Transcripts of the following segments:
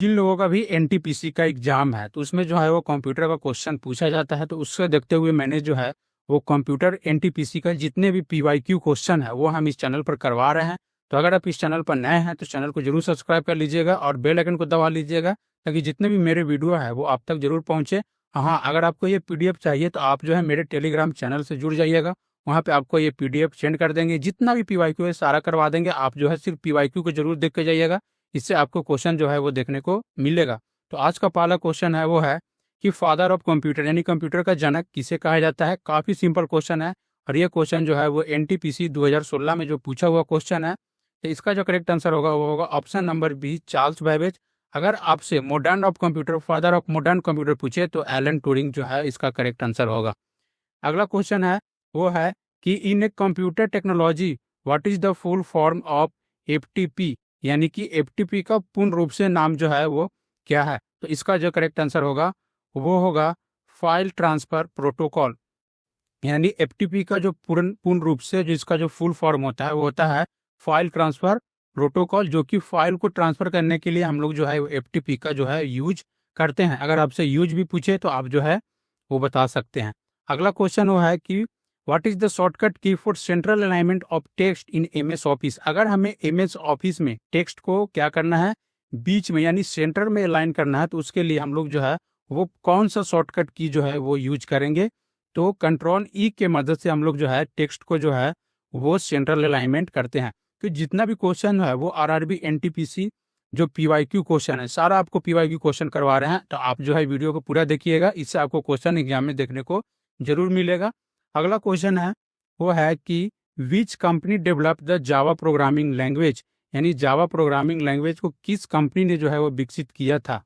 जिन लोगों का भी एनटीपीसी का एग्जाम है तो उसमें जो है वो कंप्यूटर का क्वेश्चन पूछा जाता है, तो उससे देखते हुए मैंने जो है वो कंप्यूटर एनटीपीसी का जितने भी पीवाईक्यू क्वेश्चन है वो हम इस चैनल पर करवा रहे हैं। तो अगर आप इस चैनल पर नए हैं तो चैनल को जरूर सब्सक्राइब कर लीजिएगा और बेल आइकन को दबा लीजिएगा ताकि जितने भी मेरे वीडियो है वो आप तक जरूर पहुंचे। हाँ, अगर आपको ये पीडीएफ चाहिए तो आप जो है मेरे टेलीग्राम चैनल से जुड़ जाइएगा, वहाँ पे आपको ये पीडीएफ सेंड कर देंगे, जितना भी पीवाईक्यू है सारा करवा देंगे। आप जो है सिर्फ पीवाईक्यू को जरूर देख के जाइएगा, इससे आपको क्वेश्चन जो है वो देखने को मिलेगा। तो आज का पहला क्वेश्चन है वो है कि फादर ऑफ कंप्यूटर यानी कंप्यूटर का जनक किसे कहा जाता है। काफी सिंपल क्वेश्चन है और ये क्वेश्चन जो है वो एनटीपीसी 2016 में जो पूछा हुआ क्वेश्चन है। तो इसका जो करेक्ट आंसर होगा वो होगा option number B, Charles Babbage. अगर आपसे modern of computer, father of modern computer पूछे तो एलन ट्यूरिंग जो है इसका करेक्ट आंसर होगा। अगला क्वेश्चन है वो है कि in a computer technology what is the full form of FTP, यानी कि एफटीपी का पूर्ण रूप से नाम जो है वो क्या है। तो इसका जो करेक्ट आंसर होगा वो होगा फाइल ट्रांसफर प्रोटोकॉल। यानी एफटीपी का जो पूर्ण पूर्ण रूप से जिसका जो फुल फॉर्म होता है वो होता है फाइल ट्रांसफर प्रोटोकॉल, जो कि फाइल को ट्रांसफर करने के लिए हम लोग जो है एफटीपी का जो है यूज करते हैं। अगर आपसे यूज भी पूछे तो आप जो है वो बता सकते हैं। अगला क्वेश्चन वो है कि व्हाट इज द शॉर्टकट की for central alignment of text in MS office. अगर हमें एमएस ऑफिस में टेक्स्ट को क्या करना है, बीच में यानी सेंटर में अलाइन करना है, तो उसके लिए हम लोग जो है वो कौन सा शॉर्टकट की जो है वो यूज करेंगे। तो कंट्रोल ई के मदद से हम लोग जो है टेक्स्ट को जो है वो सेंट्रल अलाइनमेंट करते हैं। तो जितना भी क्वेश्चन है वो आरआरबी एनटीपीसी जो पीवाईक्यू क्वेश्चन है सारा आपको पीवाईक्यू क्वेश्चन करवा रहे हैं, तो आप जो है वीडियो को पूरा देखिएगा, इससे आपको क्वेश्चन एग्जाम में देखने को जरूर मिलेगा। अगला क्वेश्चन है वो है कि which company develop the Java programming language, यानी जावा प्रोग्रामिंग लैंग्वेज को किस कंपनी ने जो है वो विकसित किया था।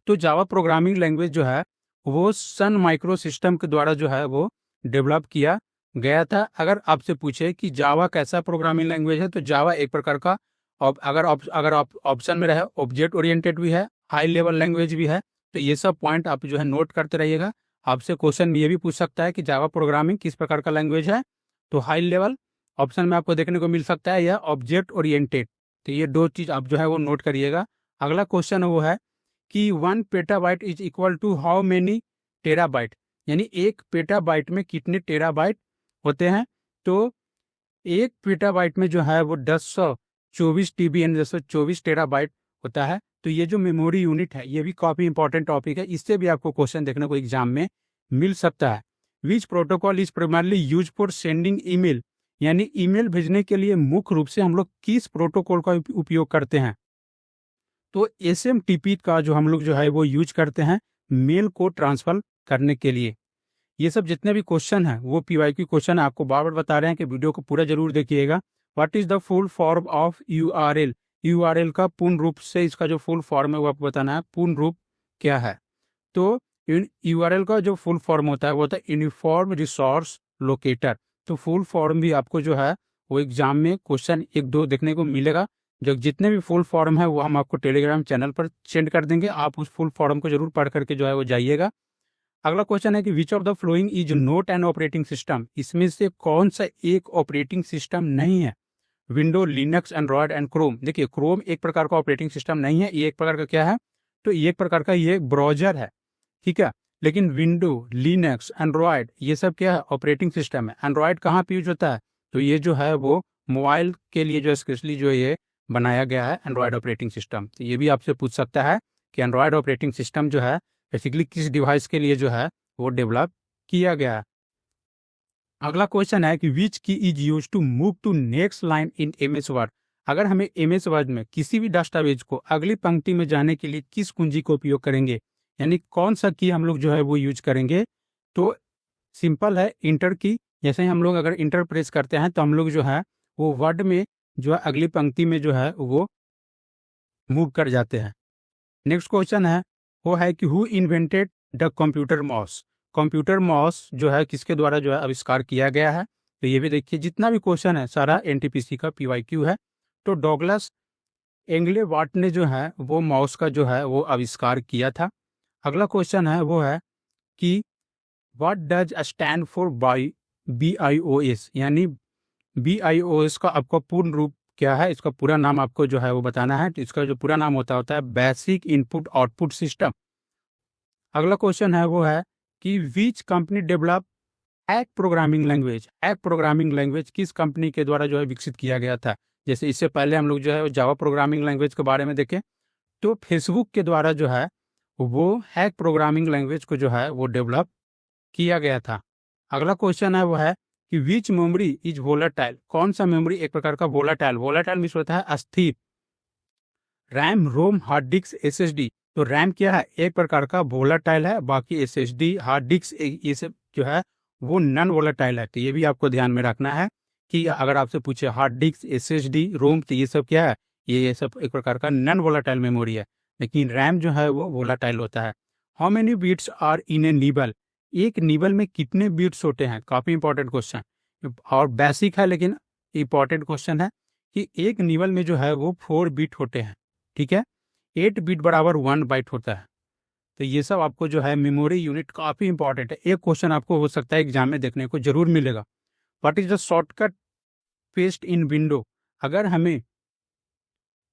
तो जावा प्रोग्रामिंग लैंग्वेज जो है वो सन माइक्रो सिस्टम के द्वारा जो है वो डेवलप किया गया था। अगर आपसे पूछे कि जावा कैसा प्रोग्रामिंग लैंग्वेज है, तो जावा एक प्रकार का अगर आप ऑप्शन में रहे ऑब्जेक्ट ओरिएंटेड भी है, हाई लेवल लैंग्वेज भी है। तो ये सब पॉइंट आप जो है नोट करते रहिएगा। आपसे क्वेश्चन ये भी पूछ सकता है कि जावा प्रोग्रामिंग किस प्रकार का लैंग्वेज है, तो हाई लेवल ऑप्शन में आपको देखने को मिल सकता है, या ऑब्जेक्ट ओरिएंटेड। तो ये दो चीज आप जो है वो नोट करिएगा। अगला क्वेश्चन वो है कि 1 petabyte is equal to how many terabyte, यानी एक पेटाबाइट में कितने टेराबाइट होते हैं। तो एक पेटाबाइट में जो है वो 1024 टीबी यानी 1024 टेराबाइट होता है। तो ये जो मेमोरी यूनिट है ये भी काफी इंपॉर्टेंट टॉपिक है, इससे भी आपको क्वेश्चन देखने को एग्जाम में मिल सकता है। विच protocol is primarily use for sending email, यानी ईमेल भेजने के लिए मुख्य रूप से हम लोग किस प्रोटोकॉल का उपयोग करते हैं। तो एसएमटीपी का जो हम लोग जो है वो यूज करते हैं मेल को ट्रांसफर करने के लिए। ये सब जितने भी क्वेश्चन है वो पीवाईक्यू क्वेश्चन आपको बार बार बता रहे हैं कि वीडियो को पूरा जरूर देखिएगा। What is the full form of URL, URL का पूर्ण रूप से इसका जो फुल फॉर्म है वो आपको बताना है, पूर्ण रूप क्या है। तो यूआरएल का जो फुल फॉर्म होता है वो होता है यूनिफॉर्म रिसोर्स लोकेटर। तो फुल फॉर्म भी आपको जो है वो एग्जाम में क्वेश्चन एक दो देखने को मिलेगा। जो जितने भी फुल फॉर्म है वो हम आपको टेलीग्राम चैनल पर सेंड कर देंगे, आप उस फुल फॉर्म को जरूर पढ़ करके जो है वो जाइएगा। अगला क्वेश्चन है कि which of the following is not an operating system, इसमें से कौन सा एक ऑपरेटिंग सिस्टम नहीं है। Window, Linux, Android and Chrome. देखिए क्रोम एक प्रकार का ऑपरेटिंग सिस्टम नहीं है, ये एक प्रकार का क्या है, तो ये एक प्रकार का ये ब्राउजर है, ठीक है। लेकिन विंडो, लिनक्स, एंड्रॉयड ये सब क्या है, ऑपरेटिंग सिस्टम है। एंड्रॉयड कहाँ पे यूज होता है, तो ये जो है वो मोबाइल के लिए जो स्पेशली जो ये बनाया गया है एंड्रॉयड ऑपरेटिंग सिस्टम। तो ये भी आपसे पूछ सकता है कि एंड्रॉयड ऑपरेटिंग सिस्टम जो है बेसिकली किस डिवाइस के लिए जो है वो डेवलप किया गया है। अगला क्वेश्चन है कि which key is use to move to next line in MS Word. अगर हमें एमएस वर्ड में किसी भी दस्तावेज को अगली पंक्ति में जाने के लिए किस कुंजी का उपयोग करेंगे, यानी कौन सा की हम लोग जो है वो यूज करेंगे। तो सिंपल है, इंटर की। जैसे ही हम लोग अगर इंटर प्रेस करते हैं तो हम लोग जो है वो वर्ड में जो है अगली पंक्ति में जो है वो मूव कर जाते हैं। नेक्स्ट क्वेश्चन है वो है कि who invented the computer mouse. Computer mouse जो है किसके द्वारा जो है आविष्कार किया गया है। तो ये भी देखिए जितना भी क्वेश्चन है सारा एनटीपीसी का पीवाईक्यू है। तो डॉगलस एंग्लेवाट ने जो है वो माउस का जो है वो आविष्कार किया था। अगला क्वेश्चन है वो है कि what does stand for BIOS, यानी BIOS का आपका पूर्ण रूप क्या है, इसका पूरा नाम आपको जो है वो बताना है। तो इसका जो पूरा नाम होता है बेसिक इनपुट आउटपुट सिस्टम। अगला क्वेश्चन है वो है कि which company develop egg programming language. Egg programming language किस कंपनी के द्वारा जो है विकसित किया गया था। जैसे इससे पहले हम लोग जो है जावा प्रोग्रामिंग लैंग्वेज के बारे में देखें, तो फेसबुक के द्वारा जो है वो हैक प्रोग्रामिंग लैंग्वेज को जो है वो डेवलप किया गया था। अगला क्वेश्चन है वो है कि विच मेमोरी इज वोलाटाइल। कौन सा मेमोरी एक प्रकार का वोलाटाइल, वोलाटाइल मीन्स होता है अस्थिर। रैम, रोम, हार्ड डिस्क, एसएसडी। तो रैम क्या है, एक प्रकार का वोलाटाइल है, बाकी एसएसडी, हार्ड डिस्क, ये सब जो है वो नॉन वोलाटाइल है। तो ये भी आपको ध्यान में रखना है कि अगर आपसे पूछे हार्ड डिस्क, एसएसडी, रोम, तो ये सब क्या है, ये सब एक प्रकार का नॉन वोलाटाइल मेमोरी है, लेकिन रैम जो है वो वोलाटाइल होता है। How many bits are in a nibble. एक निबल में कितने बिट्स होते हैं, काफी इंपॉर्टेंट क्वेश्चन और बेसिक है लेकिन इंपॉर्टेंट क्वेश्चन है कि एक निबल में जो है वो 4 बिट होते हैं। ठीक है, 8 बिट बराबर 1 बाइट होता है। तो ये सब आपको जो है मेमोरी यूनिट काफी इंपॉर्टेंट है। एक क्वेश्चन आपको हो सकता है एग्जाम में देखने को जरूर मिलेगा। What is the shortcut paste in window. अगर हमें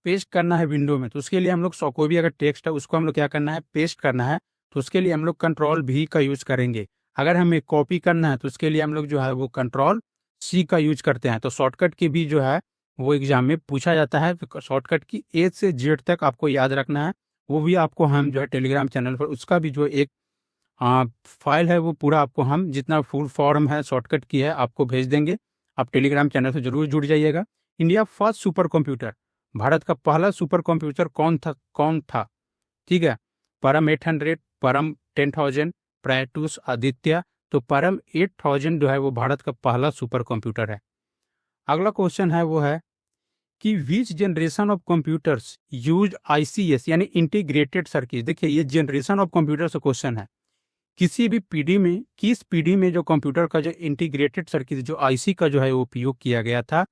पेस्ट करना है विंडो में, तो उसके लिए हम लोग कोई भी अगर टेक्स्ट है उसको हम लोग क्या करना है, पेस्ट करना है, तो उसके लिए हम लोग कंट्रोल भी का यूज करेंगे। अगर हमें कॉपी करना है तो उसके लिए हम लोग जो है वो कंट्रोल सी का यूज करते हैं। तो शॉर्टकट की भी जो है वो एग्जाम में पूछा जाता है। तो शॉर्टकट की ए से जेड तक आपको याद रखना है। वो भी आपको हम जो है टेलीग्राम चैनल पर उसका भी जो एक फाइल है वो पूरा आपको हम जितना फुल फॉर्म है शॉर्टकट की है आपको भेज देंगे। आप टेलीग्राम चैनल से जरूर जुड़ जाइएगा। India first super computer, Bharat का पहला सुपर कंप्यूटर कौन था। ठीक है, परम 800, परम 10,000, प्रैटूस, आदित्य। तो परम 8000 जो है वो भारत का पहला सुपर कंप्यूटर है। अगला क्वेश्चन है वो है कि विच generation of computers use ICS यानी इंटीग्रेटेड सर्किट। देखिए ये जनरेशन ऑफ कंप्यूटर से क्वेश्चन है। किसी भी पीढ़ी में, किस पीढ़ी में जो कंप्यूटर का जो इंटीग्रेटेड सर्किट जो आईसी का जो है वो उपयोग किया गया था।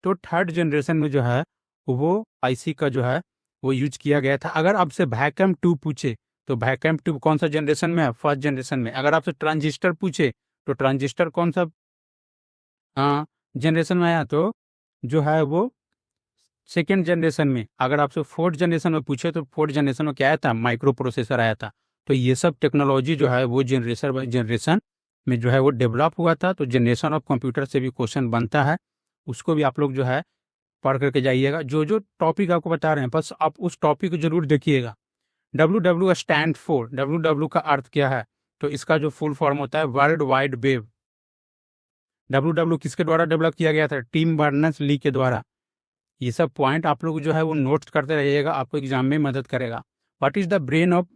तो थर्ड जनरेशन में जो है वो आईसी का जो है वो यूज किया गया था। अगर आपसे वैक्यूम ट्यूब पूछे तो वैक्यूम ट्यूब कौन सा जनरेशन में है, फर्स्ट जनरेशन में। अगर आपसे ट्रांजिस्टर पूछे तो ट्रांजिस्टर कौन सा जनरेशन में आया, तो जो है वो सेकेंड जनरेशन में। अगर आपसे फोर्थ जनरेशन में पूछे तो फोर्थ जनरेशन में क्या आया था, माइक्रो प्रोसेसर आया था। तो ये सब टेक्नोलॉजी जो है वो जनरेशन बाई जनरेशन में जो है वो डेवलप हुआ था। तो जनरेशन ऑफ कंप्यूटर से भी क्वेश्चन बनता है, उसको भी आप लोग जो है पढ़ करके जाइएगा। जो जो टॉपिक आपको बता रहे हैं बस आप उस टॉपिक को जरूर देखिएगा। WW स्टैंड फॉर, WW का अर्थ क्या है, तो इसका जो फुल फॉर्म होता है वर्ल्ड वाइड वेब। WW किसके द्वारा डेवलप किया गया था, टिम बर्नर्स-ली के द्वारा। ये सब पॉइंट आप लोग जो है वो नोट करते रहिएगा, आपको एग्जाम में मदद करेगा। What is the brain of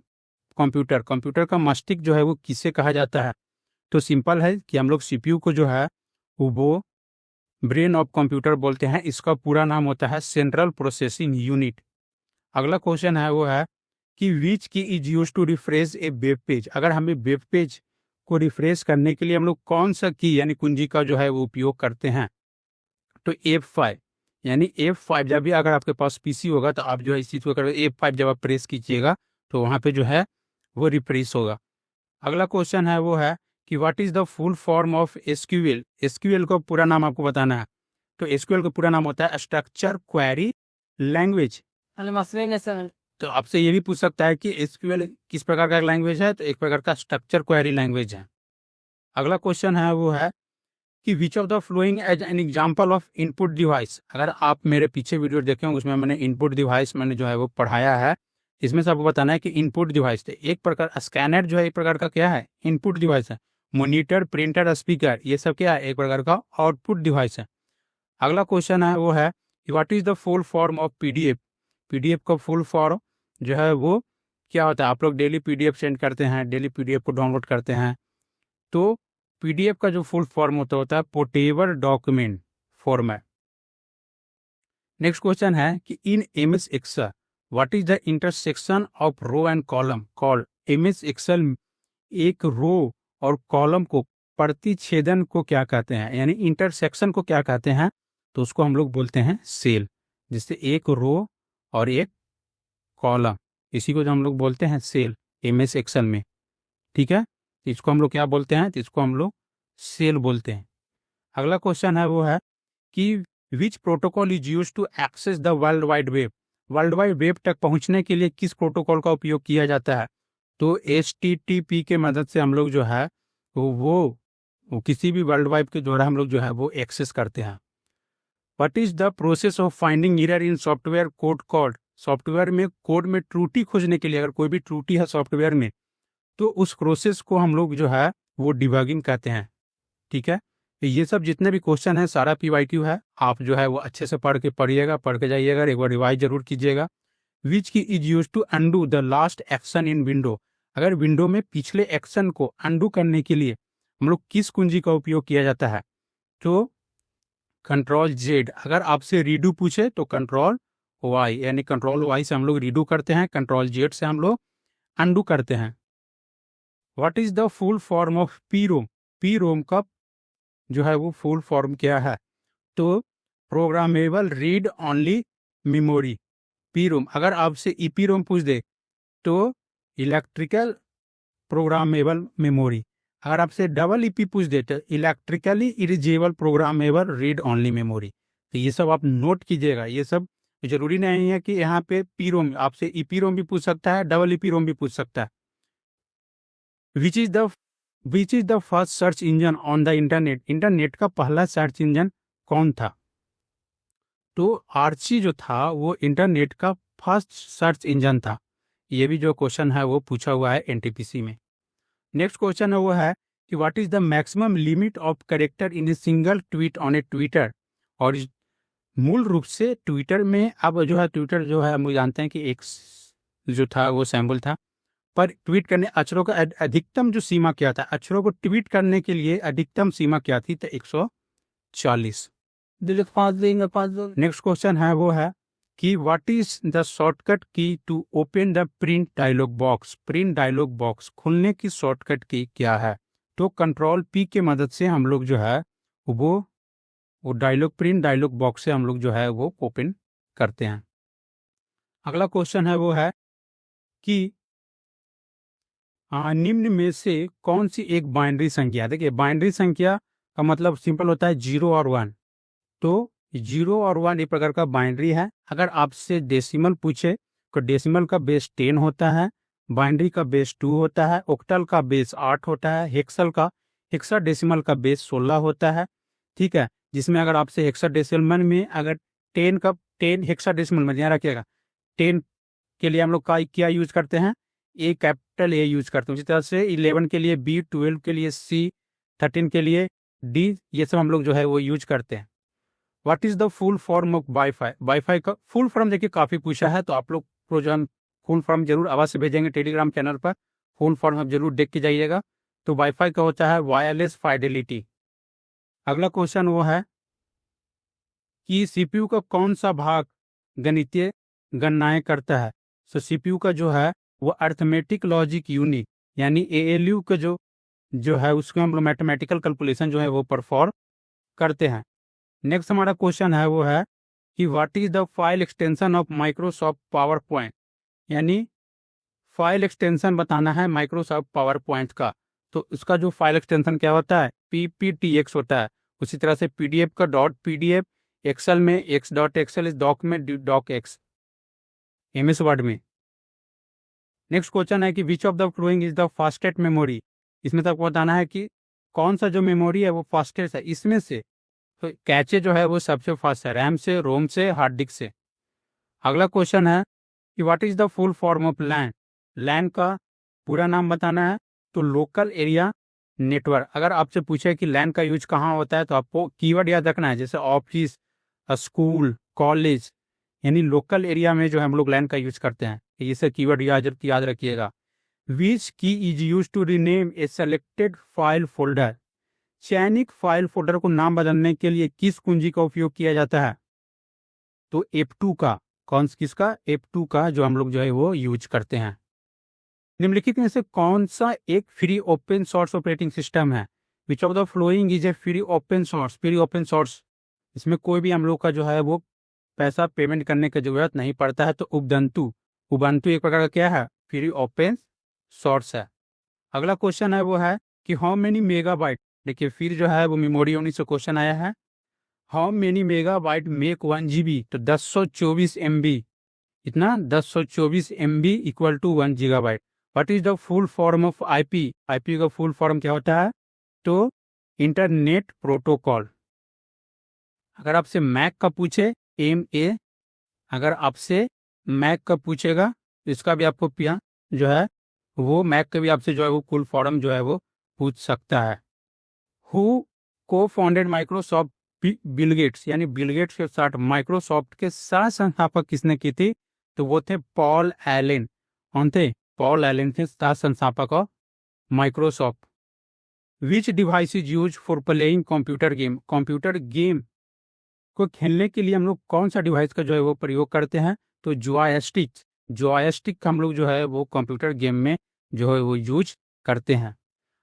computer, computer का मस्तिष्क जो है वो किसे कहा जाता है। तो सिंपल है कि हम लोग सीपीयू को जो है वो ब्रेन ऑफ कंप्यूटर बोलते हैं। इसका पूरा नाम होता है सेंट्रल प्रोसेसिंग यूनिट। अगला क्वेश्चन है वो है कि which key is use to refresh a web page. अगर हमें वेब पेज को रिफ्रेश करने के लिए हम लोग कौन सा की यानी कुंजी का जो है वो उपयोग करते हैं, तो F5 यानी F5 जब भी अगर आपके पास पीसी होगा तो आप जो है इस चीज को कर F5 जब आप प्रेस कीजिएगा तो वहां पे जो है वो रिफ्रेश होगा। अगला क्वेश्चन है वो है कि what is the full form of SQL. SQL का पूरा नाम आपको बताना है। तो एसक्यूएल का पूरा नाम होता है स्ट्रक्चर क्वेरी लैंग्वेज। तो आपसे ये भी पूछ सकता है कि एसक्यूएल किस प्रकार का लैंग्वेज है, तो एक प्रकार का स्ट्रक्चर क्वेरी लैंग्वेज है। अगला क्वेश्चन है वो है कि which of the following as an example of input device. अगर आप मेरे पीछे वीडियो देखे होंगे उसमें मैंने इनपुट डिवाइस मैंने जो है वो पढ़ाया है। इसमें से आपको बताना है कि इनपुट डिवाइस एक प्रकार स्कैनर जो है एक प्रकार का क्या है, इनपुट डिवाइस है। मॉनिटर, प्रिंटर, स्पीकर ये सब क्या है, एक प्रकार का आउटपुट डिवाइस है। अगला क्वेश्चन है वो है what is the full form of PDF. PDF का फुल फॉर्म जो है वो क्या होता है। आप लोग डेली पीडीएफ सेंड करते हैं, डेली पीडीएफ को डाउनलोड करते हैं। तो पीडीएफ का जो फुल फॉर्म होता है portable document format. Next question है कि in MS Excel what is the intersection of row and column called. MS Excel एक रो और कॉलम को प्रतिच्छेदन को क्या कहते हैं, यानी इंटरसेक्शन को क्या कहते हैं, तो उसको हम लोग बोलते हैं सेल। जिससे एक रो और एक कॉलम, इसी को जो हम लोग बोलते हैं सेल एमएस एक्सेल में। ठीक है, इसको हम लोग क्या बोलते हैं, तो इसको हम लोग सेल बोलते हैं। अगला क्वेश्चन है वो है कि which protocol is use to access the world wide web, world wide web तक पहुंचने के लिए किस प्रोटोकॉल का उपयोग किया जाता है? तो HTTP के मदद से हम लोग जो है वो किसी भी वर्ल्ड वाइड के द्वारा हम लोग जो है वो एक्सेस करते हैं। What is the process of finding error in software code? Software में कोड में त्रुटि खोजने के लिए अगर कोई भी त्रुटि है सॉफ्टवेयर में तो उस प्रोसेस को हम लोग जो है वो डिबगिंग कहते हैं। ठीक है, तो ये सब जितने भी क्वेश्चन है सारा PYQ है, आप जो है वो अच्छे से पढ़ के जाइएगा, एक बार रिवाइज जरूर कीजिएगा। Which key is use to undo the last action in window, अगर विंडो में पिछले एक्शन को अनडू करने के लिए हम लोग किस कुंजी का उपयोग किया जाता है? तो Ctrl+Z। अगर आपसे रीडू पूछे तो Ctrl+Y, यानी Ctrl+Y से हम लोग रीडू करते हैं, Ctrl+Z से हम लोग अनडू करते हैं। What is the full form of PROM? PROM का जो है वो फुल फॉर्म क्या है? तो programmable read only memory, PROM। अगर आपसे EPROM पूछ दे तो इलेक्ट्रिकल प्रोग्रामेबल मेमोरी, अगर आपसे EEP पूछ दे तो electrically erasable programmable read only memory. तो ये सब आप नोट कीजिएगा, ये सब जरूरी नहीं है कि यहाँ पे PROM, आपसे EPROM भी पूछ सकता है, EEPROM भी पूछ सकता है। Which is the first search engine on the internet? Internet का पहला सर्च इंजन कौन था? तो आर्ची जो था वो इंटरनेट का फर्स्ट सर्च इंजन था। ये भी जो क्वेश्चन है वो पूछा हुआ है NTPC में। नेक्स्ट क्वेश्चन है वो है कि what is the maximum limit of character in a single tweet on A Twitter? और मूल रूप से ट्विटर में अब जो है ट्विटर जो है हम जानते हैं कि एक जो था वो सैम्बल था, पर ट्वीट करने अक्षरों का अधिकतम जो सीमा क्या था? अक्षरों को ट्वीट करने के लिए अधिकतम सीमा क्या थी? तो 140। नेक्स्ट क्वेश्चन है वो है कि what is the shortcut key to open the print dialog box? Print dialog box खोलने की शॉर्टकट की क्या है? तो Ctrl+P के मदद से हम लोग जो है वो प्रिंट डायलॉग बॉक्स से हम लोग जो है वो ओपन करते हैं। अगला क्वेश्चन है वो है कि निम्न में से कौन सी एक बाइनरी संख्या? देखिए, बाइनरी संख्या का मतलब सिंपल होता है 0 और 1। तो 0 और 1 एक प्रकार का बाइनरी है। अगर आपसे डेसिमल पूछे तो डेसिमल का बेस 10 होता है, बाइनरी का बेस 2 होता है, ऑक्टल का बेस 8 होता है, हेक्साडेसिमल का बेस 16 होता है। ठीक है, जिसमें अगर आपसे हेक्साडेसिमल में अगर 10 हेक्साडेसिमल में ध्यान रखिएगा, 10 के लिए हम लोग का क्या यूज करते हैं? कैपिटल A यूज करते हैं। उसी तरह से 11 के लिए B, 12 के लिए C, 13 के लिए D, ये सब हम लोग जो है वो यूज करते हैं। What is the full form of wifi? Wifi का फुल फॉर्म देखिए काफी पूछा है, तो आप लोग को जो हम फुल फॉर्म जरूर अवश्य भेजेंगे टेलीग्राम चैनल पर, फुल फॉर्म आप जरूर देख के जाइएगा। तो वाईफाई का होता है वायरलेस फाइडेलिटी। अगला क्वेश्चन वो है कि CPU का कौन सा भाग गणितीय गणनाएं करता है? तो CPU का जो है वो अर्थमेटिक लॉजिक यूनिट यानी ALU का जो है उसको हम लोग मैथमेटिकल कैलकुलेशन जो है वो परफॉर्म करते हैं। नेक्स्ट हमारा क्वेश्चन है वो है कि what is the file extension of Microsoft power point? यानी फाइल एक्सटेंशन बताना है माइक्रोसॉफ्ट पावर पॉइंट का, तो उसका जो फाइल एक्सटेंशन क्या होता है? PPTX होता है। उसी तरह से PDF का .pdf, एक्सेल में x.xl, डॉक में docx, MS वर्ड में। नेक्स्ट क्वेश्चन है कि which of the following is the fastest memory? इसमें तक बताना है कि कौन सा जो मेमोरी है वो फास्टेस्ट है। इसमें से तो कैचे जो है वो सबसे फास्ट है, रैम से, रोम से, हार्ड डिस्क से। अगला क्वेश्चन है कि what is the full form of LAN? LAN का पूरा नाम बताना है। तो लोकल एरिया नेटवर्क। अगर आपसे पूछे कि लैन का यूज कहाँ होता है तो आपको कीवर्ड याद रखना है, जैसे ऑफिस, स्कूल, कॉलेज, यानी लोकल एरिया में जो हम लोग लैन का यूज करते हैं। इसे कीवर्ड याद रखिएगा। Which key is use to rename a selected file folder? चयनित फाइल फोल्डर को नाम बदलने के लिए किस कुंजी का उपयोग किया जाता है? तो F2 का। किसका? F2 का जो हम लोग जो है वो यूज करते हैं। निम्नलिखित में से कौन सा एक free open source operating system है? Which of the following is a free open source? Free open source, इसमें कोई भी हम लोग का जो है वो पैसा पेमेंट करने की जरूरत नहीं पड़ता है। तो उबंटू एक प्रकार का क्या है? फ्री ओपन सोर्स है। अगला क्वेश्चन है वो है कि हाउ मेनी मेगाबाइट? देखिए फिर जो है वो मेमोरी यूनिट से क्वेश्चन आया है। How many megabyte make 1 GB, तो 1024 MB, इतना 1024 MB equal to 1 GB। What is the full form of IP, IP का फुल फॉर्म क्या होता है? तो इंटरनेट प्रोटोकॉल। अगर आपसे मैक का पूछे, MA, अगर आपसे मैक का पूछेगा तो इसका भी आपको पिया जो है वो मैक का भी आपसे जो है वो फुल फॉर्म जो है वो पूछ सकता है। Who co founded Microsoft, Bill Gates, यानी बिल गेट्स के साथ माइक्रोसॉफ्ट के सह संस्थापक किसने की थी? तो वो थे पॉल एलन। कौन थे? पॉल एलन थे सह संस्थापक of Microsoft. Which device is use for playing computer game, computer game को खेलने के लिए हम लोग कौन सा डिवाइस का जो है वो प्रयोग करते हैं? तो जॉयस्टिक, जॉयस्टिक का हम लोग जो है वो कंप्यूटर गेम में जो है वो यूज करते हैं।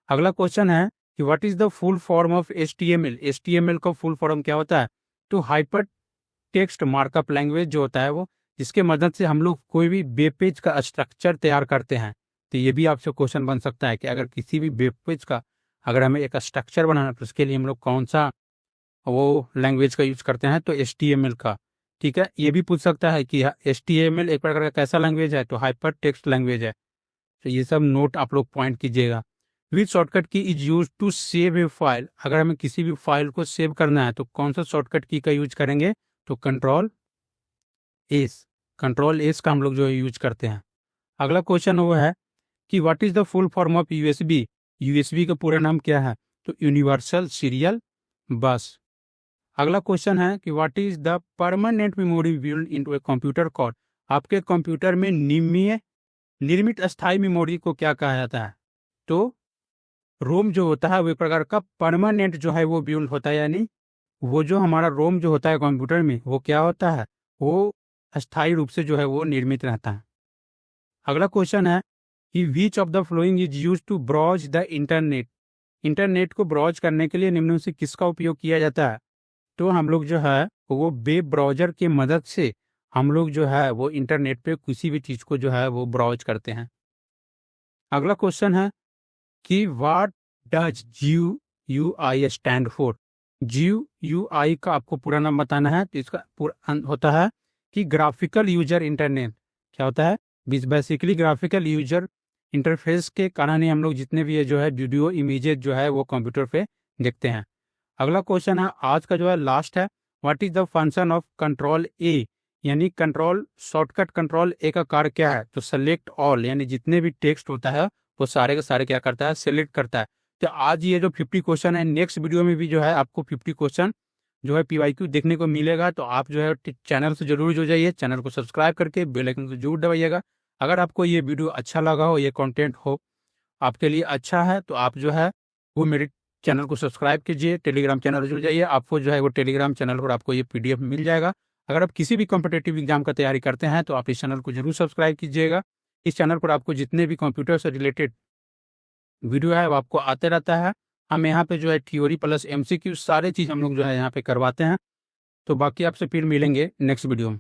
अगला क्वेश्चन है कि what is the full form of HTML, HTML का फुल फॉर्म क्या होता है? तो हाइपर टेक्स्ट मार्कअप लैंग्वेज जो होता है वो, जिसके मदद से हम लोग कोई भी वेब पेज का स्ट्रक्चर तैयार करते हैं। तो ये भी आपसे क्वेश्चन बन सकता है कि अगर किसी भी वेब पेज का अगर हमें एक स्ट्रक्चर बनाना है तो उसके लिए हम लोग कौन सा वो लैंग्वेज का यूज करते हैं? तो HTML का। ठीक है, ये भी पूछ सकता है कि HTML एक प्रकार का कैसा लैंग्वेज है? तो हाइपर टेक्स्ट लैंग्वेज है। तो ये सब नोट आप लोग पॉइंट कीजिएगा। Which shortcut key is use to save a file, अगर हमें किसी भी फाइल को सेव करना है तो कौन सा शॉर्टकट की का यूज करेंगे? तो कंट्रोल एस, कंट्रोल एस का हम लोग जो है यूज करते हैं। अगला क्वेश्चन वो है कि what is the full form of USB, USB का पूरा नाम क्या है? तो यूनिवर्सल सीरियल बस। अगला क्वेश्चन है कि what is the permanent memory build into a computer code, आपके कंप्यूटर में निर्मित अस्थायी मेमोरी को क्या कहा जाता है? तो रोम जो होता है वो एक प्रकार का परमानेंट जो है वो बिल्ड होता है, यानी वो जो हमारा रोम जो होता है कंप्यूटर में वो क्या होता है? वो अस्थायी रूप से जो है वो निर्मित रहता है। अगला क्वेश्चन है कि which of the following is use to browse the internet, internet को ब्राउज करने के लिए निम्न में से किसका उपयोग किया जाता है? तो हम लोग जो है वो वेब ब्राउजर की मदद से हम लोग जो है वो इंटरनेट पे किसी भी चीज को जो है वो ब्राउज करते हैं। अगला क्वेश्चन है कि what does GUI stand for, GUI का आपको पूरा नाम बताना है। तो इसका पूरा होता है कि ग्राफिकल यूजर इंटरनेट। क्या होता है? बेसिकली ग्राफिकल यूजर इंटरफेस के कारण ही हम लोग जितने भी ये जो है वीडियो इमेजेस जो है वो कंप्यूटर पे देखते हैं। अगला क्वेश्चन है आज का जो है लास्ट है, what is the function of control ए, यानी कंट्रोल शॉर्टकट कंट्रोल ए का कार्य क्या है? तो सेलेक्ट ऑल, यानी जितने भी टेक्स्ट होता है वो सारे के सारे क्या करता है? सेलेक्ट करता है। तो आज ये जो 50 क्वेश्चन है, नेक्स्ट वीडियो में भी जो है आपको 50 क्वेश्चन जो है PYQ देखने को मिलेगा। तो आप जो है चैनल से जरूर जुड़ जाइए, चैनल को सब्सक्राइब करके बेल आइकन को जरूर दबाइएगा। अगर आपको ये वीडियो अच्छा लगा हो, ये कंटेंट हो आपके लिए अच्छा है, तो आप जो है वो मेरे चैनल को सब्सक्राइब कीजिए, टेलीग्राम चैनल से जुड़ जाइए। आपको जो है वो टेलीग्राम चैनल पर आपको ये PDF मिल जाएगा। अगर आप किसी भी कॉम्पिटेटिव एग्जाम का तैयारी करते हैं तो आप इस चैनल को जरूर सब्सक्राइब कीजिएगा। इस चैनल पर आपको जितने भी कंप्यूटर से रिलेटेड वीडियो है वो आपको आते रहता है। हम यहाँ पे जो है थ्योरी प्लस MCQ सारे चीज़ हम लोग जो है यहाँ पे करवाते हैं। तो बाकी आपसे फिर मिलेंगे नेक्स्ट वीडियो में।